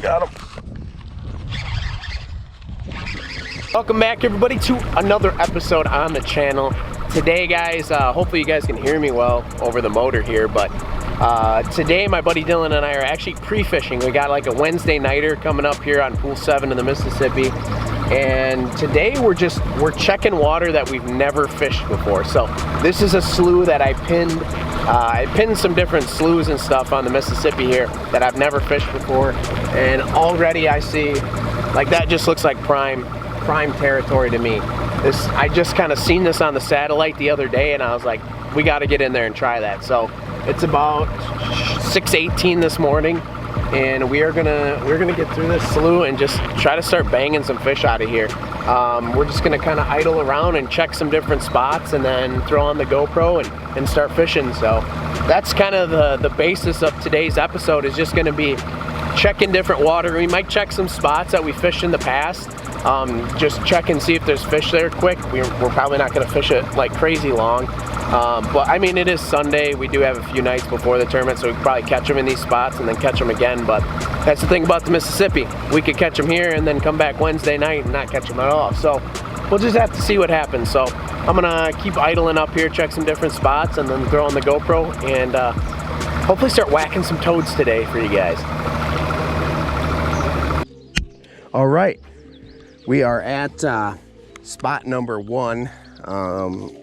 Got him. Welcome back, everybody, to another episode on the channel. Today, guys, hopefully you guys can hear me well over the motor here, but today my buddy Dylan and I are actually pre-fishing. We got like a Wednesday nighter coming up here on Pool 7 in the Mississippi, and today we're checking water that we've never fished before. So this is a slough that I pinned some different sloughs and stuff on the Mississippi here that I've never fished before, and already I see, like, that just looks like prime territory to me. I just kind of seen this on the satellite the other day, and I was like, we got to get in there and try that. So it's about 6:18 this morning, and we're gonna get through this slough and just try to start banging some fish out of here. We're just gonna kind of idle around and check some different spots, and then throw on the GoPro and start fishing. So that's kind of the basis of today's episode, is just gonna be checking different water. We might check some spots that we fished in the past. Just check and see if there's fish there quick. We're probably not going to fish it like crazy long, but I mean, it is Sunday. We do have a few nights before the tournament, so we could probably catch them in these spots and then catch them again. But that's the thing about the Mississippi. We could catch them here and then come back Wednesday night and not catch them at all. So we'll just have to see what happens. So I'm gonna keep idling up here, check some different spots, and then throw on the GoPro and hopefully start whacking some toads today for you guys. All right. We are at spot number 1.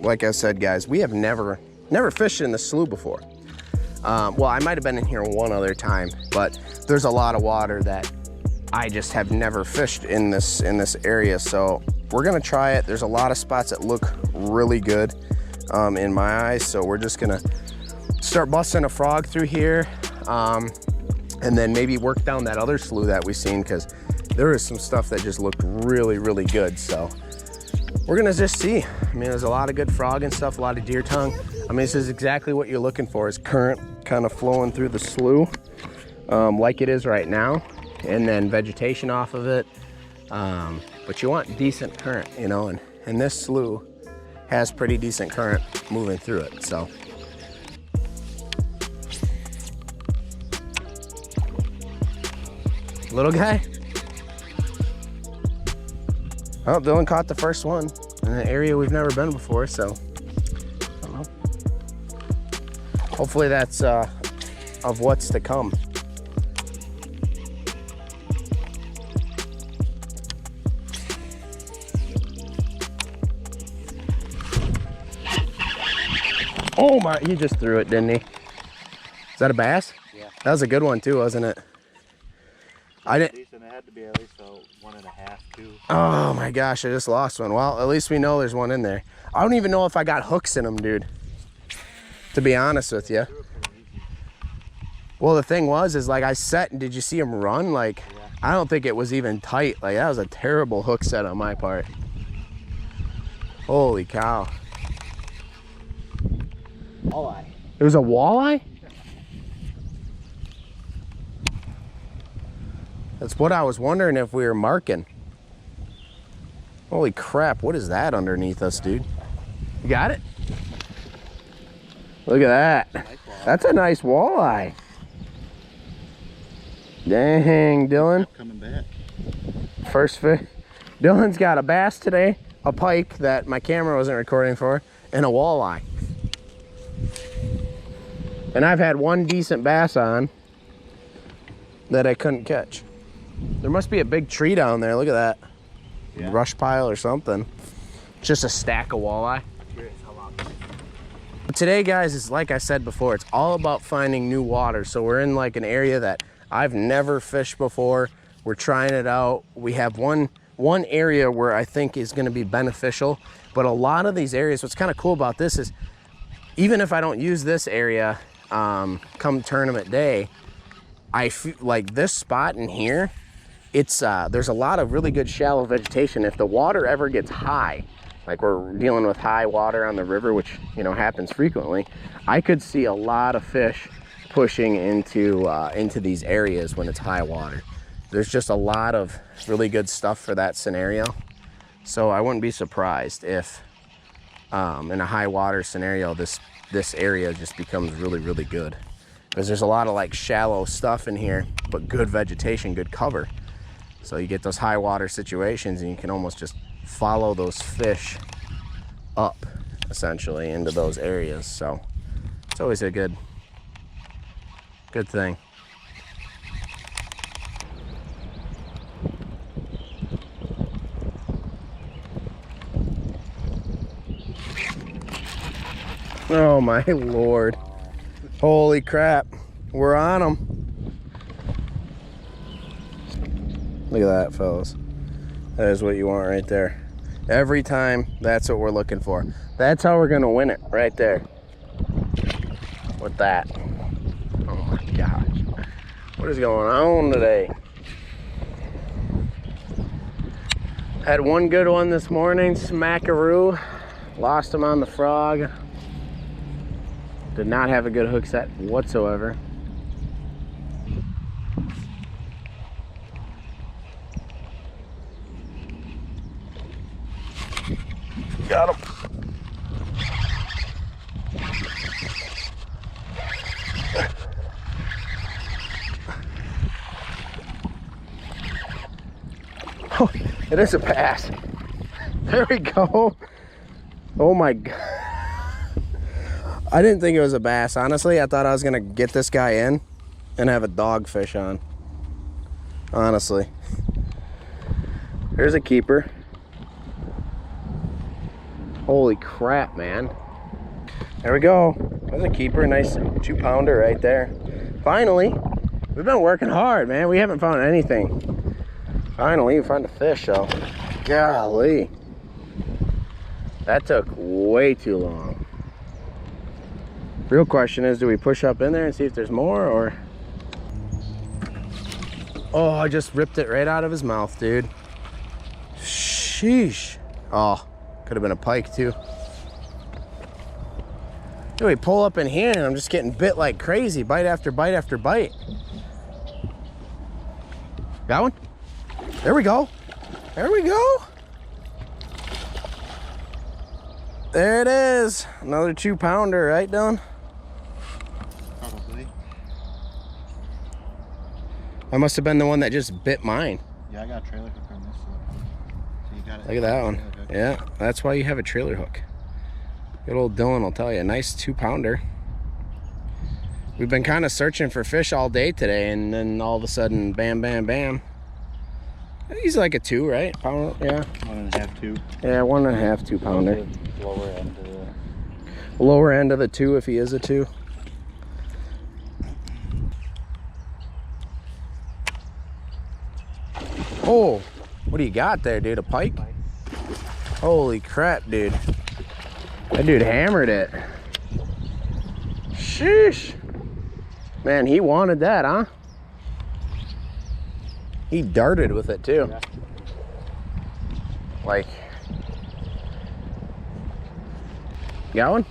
Like I said, guys, we have never fished in the slough before. Well, I might have been in here one other time, but there's a lot of water that I just have never fished in this area. So we're gonna try it. There's a lot of spots that look really good in my eyes. So we're just gonna start busting a frog through here, and then maybe work down that other slough that we've seen, because there is some stuff that just looked really, really good. So we're gonna just see. I mean, there's a lot of good frog and stuff, a lot of deer tongue. I mean, this is exactly what you're looking for, is current kind of flowing through the slough like it is right now, and then vegetation off of it. But you want decent current, you know, and this slough has pretty decent current moving through it. So little guy. Oh, Dylan caught the first one in an area we've never been before, so I don't know. Hopefully that's of what's to come. Oh my, he just threw it, didn't he? Is that a bass? Yeah. That was a good one too, wasn't it? I didn't. Decent. It had to be at least 1.5, 2. Oh my gosh, I just lost one. Well, at least we know there's one in there. I don't even know if I got hooks in them, dude, to be honest with you. Well, the thing is like I set, and did you see him run? Like, yeah. I don't think it was even tight. Like, that was a terrible hook set on my part. Holy cow. Walleye. It was a walleye? That's what I was wondering if we were marking. Holy crap, what is that underneath us, dude? You got it? Look at that. That's a nice walleye. Dang, Dylan. Coming back. First fish. Dylan's got a bass today, a pike that my camera wasn't recording for, and a walleye. And I've had one decent bass on that I couldn't catch. There must be a big tree down there. Look at that. Yeah. Brush pile or something. Just a stack of walleye. But today, guys, is like I said before, it's all about finding new water. So we're in like an area that I've never fished before. We're trying it out. We have one area where I think is going to be beneficial, but a lot of these areas, what's kind of cool about this is, even if I don't use this area come tournament day, I feel like this spot in here, it's there's a lot of really good shallow vegetation. If the water ever gets high, like we're dealing with high water on the river, which, you know, happens frequently, I could see a lot of fish pushing into these areas when it's high water. There's just a lot of really good stuff for that scenario. So I wouldn't be surprised if in a high water scenario, this area just becomes really, really good. because there's a lot of like shallow stuff in here, but good vegetation, good cover. So you get those high water situations and you can almost just follow those fish up essentially into those areas. So it's always a good thing. Oh my Lord. Holy crap. We're on them. Look at that, fellas. That is what you want right there. Every time, that's what we're looking for. That's how we're gonna win it, right there. With that. Oh my gosh. What is going on today? Had one good one this morning, smackaroo. Lost him on the frog. Did not have a good hook set whatsoever. Got him. Oh, it is a bass. There we go. Oh my God. I didn't think it was a bass. Honestly, I thought I was gonna get this guy in and have a dogfish on. Honestly. There's a keeper. Holy crap, man. There we go. There's a keeper, nice 2-pounder right there. Finally, we've been working hard, man. We haven't found anything. Finally, we found a fish, though. Golly. That took way too long. Real question is, do we push up in there and see if there's more, or? Oh, I just ripped it right out of his mouth, dude. Sheesh. Oh, could have been a pike too. Dude, we pull up in here and I'm just getting bit like crazy, bite after bite after bite. Got one? There we go. There we go. There it is. Another 2-pounder, right, Dylan? Probably. That must have been the one that just bit mine. Yeah, I got a trailer hook on this. So you got it. Look at that one. Yeah, that's why you have a trailer hook. Good old Dylan will tell you. Nice 2-pounder. We've been kind of searching for fish all day today, and then all of a sudden, bam, bam, bam. He's like a 2, right? Pound, yeah. 1.5, 2. Yeah, 1.5, 2-pounder. Lower end of the... Lower end of the 2 if he is a 2. Oh, what do you got there, dude? A pike? Holy crap, dude. That dude hammered it. Sheesh. Man, he wanted that, huh? He darted with it too. Yeah. Like, got one?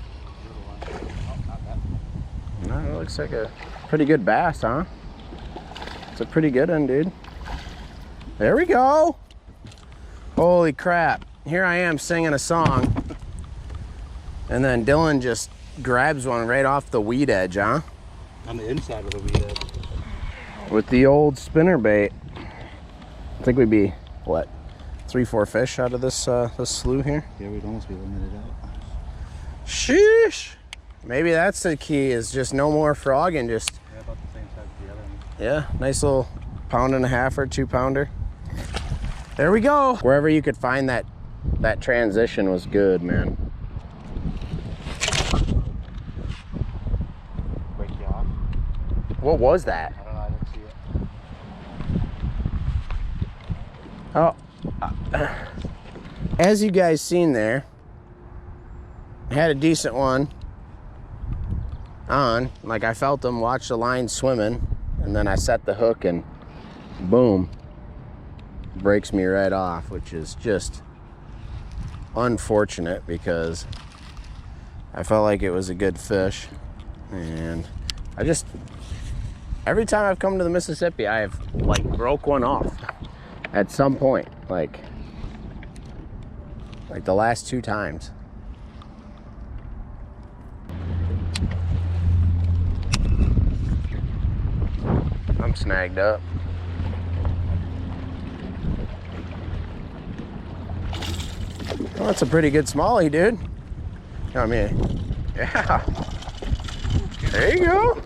No, it looks like a pretty good bass, huh? It's a pretty good one, dude. There we go. Holy crap. Here I am singing a song. And then Dylan just grabs one right off the weed edge, huh? On the inside of the weed edge. With the old spinner bait. I think we'd be, what, 3-4 fish out of this this slough here? Yeah, we'd almost be limited out. Sheesh. Maybe that's the key, is just no more frog and just... Yeah, about the same size as the other one. Yeah, nice little 1.5 or 2-pounder. There we go. Wherever you could find that transition was good, man. Break you off? What was that? I don't know, I didn't see it. Oh, as you guys seen there, I had a decent one on. Like, I felt them, watched the line swimming, and then I set the hook and boom, breaks me right off, which is just unfortunate because I felt like it was a good fish. And I just, every time I've come to the Mississippi, I have like broke one off at some point, like the last 2 times. them snagged up. Oh, that's a pretty good smallie, dude. I mean, yeah. There you go.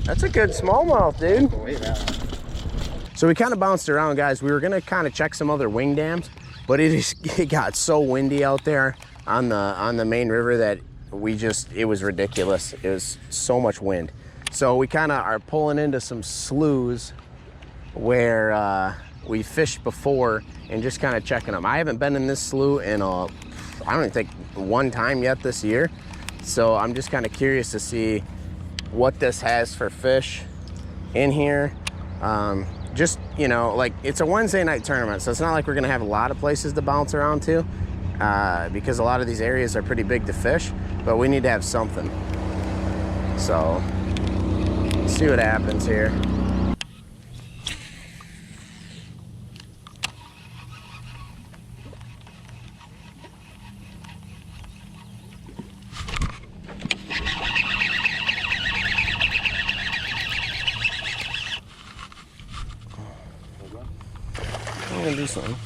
That's a good smallmouth, dude. So we kind of bounced around, guys. We were gonna kind of check some other wing dams, but it got so windy out there on the main river that it was ridiculous. It was so much wind. So we kind of are pulling into some sloughs where we fished before and just kind of checking them. I haven't been in this slough in I don't even think one time yet this year. So I'm just kind of curious to see what this has for fish in here. Just, you know, like it's a Wednesday night tournament, so it's not like we're gonna have a lot of places to bounce around to because a lot of these areas are pretty big to fish, but we need to have something. So let's see what happens here. I'm gonna do something.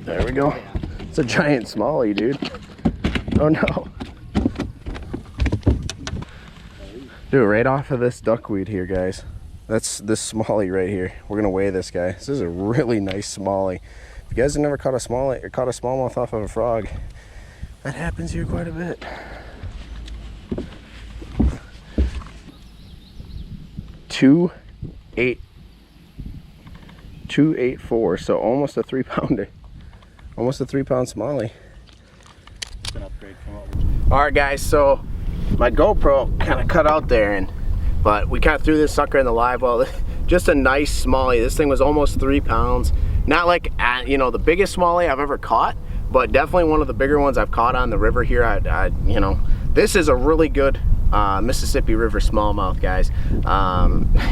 There we go. It's a giant smallie, dude. Oh no. Dude, right off of this duckweed here, guys. That's this smallie right here. We're gonna weigh this guy. This is a really nice smallie. If you guys have never caught a smallie or caught a smallmouth off of a frog, that happens here quite a bit. 284, so almost a 3 pounder. Almost a 3 pound smallie. It's an upgrade from what All right, guys, so my GoPro kind of cut out there, but we kind of threw this sucker in the live well. Just a nice smallie. This thing was almost 3 pounds. Not like, you know, the biggest smallie I've ever caught, but definitely one of the bigger ones I've caught on the river here. You know, this is a really good Mississippi River smallmouth, guys.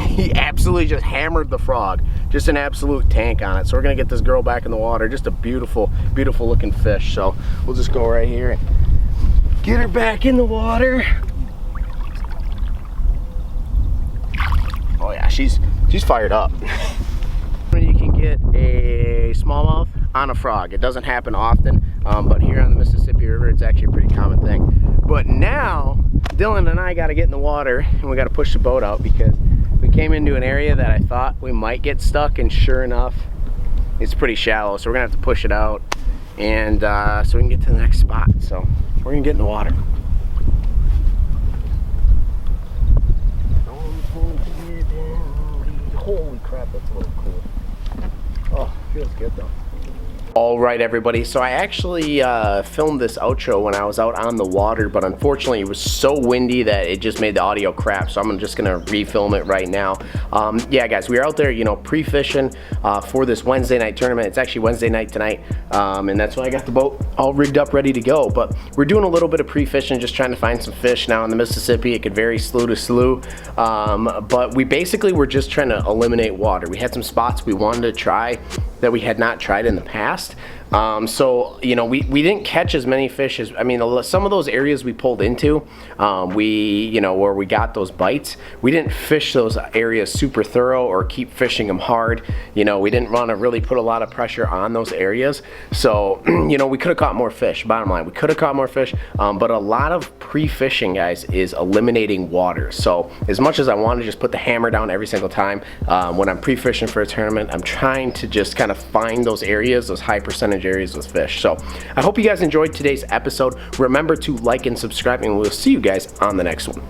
He absolutely just hammered the frog. Just an absolute tank on it. So we're gonna get this girl back in the water. Just a beautiful, beautiful looking fish. So we'll just go right here and get her back in the water. Oh yeah, she's fired up. You can get a smallmouth on a frog. It doesn't happen often, but here on the Mississippi River, it's actually a pretty common thing. But now, Dylan and I got to get in the water and we got to push the boat out because we came into an area that I thought we might get stuck, and sure enough, it's pretty shallow. So we're gonna have to push it out, and so we can get to the next spot. So we're gonna get in the water. Holy crap, that's a little cool. Oh, feels good though. All right, everybody, so I actually filmed this outro when I was out on the water, but unfortunately it was so windy that it just made the audio crap, so I'm just gonna refilm it right now. Yeah, guys, we were out there, you know, pre-fishing for this Wednesday night tournament. It's actually Wednesday night tonight, and that's why I got the boat all rigged up, ready to go. But we're doing a little bit of pre-fishing, just trying to find some fish. Now in the Mississippi, it could vary slough to slough, but we basically were just trying to eliminate water. We had some spots we wanted to try that we had not tried in the past. So, you know, we didn't catch as many fish as, I mean, some of those areas we pulled into, you know, where we got those bites, we didn't fish those areas super thorough or keep fishing them hard. You know, we didn't want to really put a lot of pressure on those areas. So, you know, we could have caught more fish, bottom line. We could have caught more fish, but a lot of pre-fishing, guys, is eliminating water. So as much as I want to just put the hammer down every single time, when I'm pre-fishing for a tournament, I'm trying to just kind of find those areas, those high percentage areas with fish. So I hope you guys enjoyed today's episode. Remember to like and subscribe, and we'll see you guys on the next one.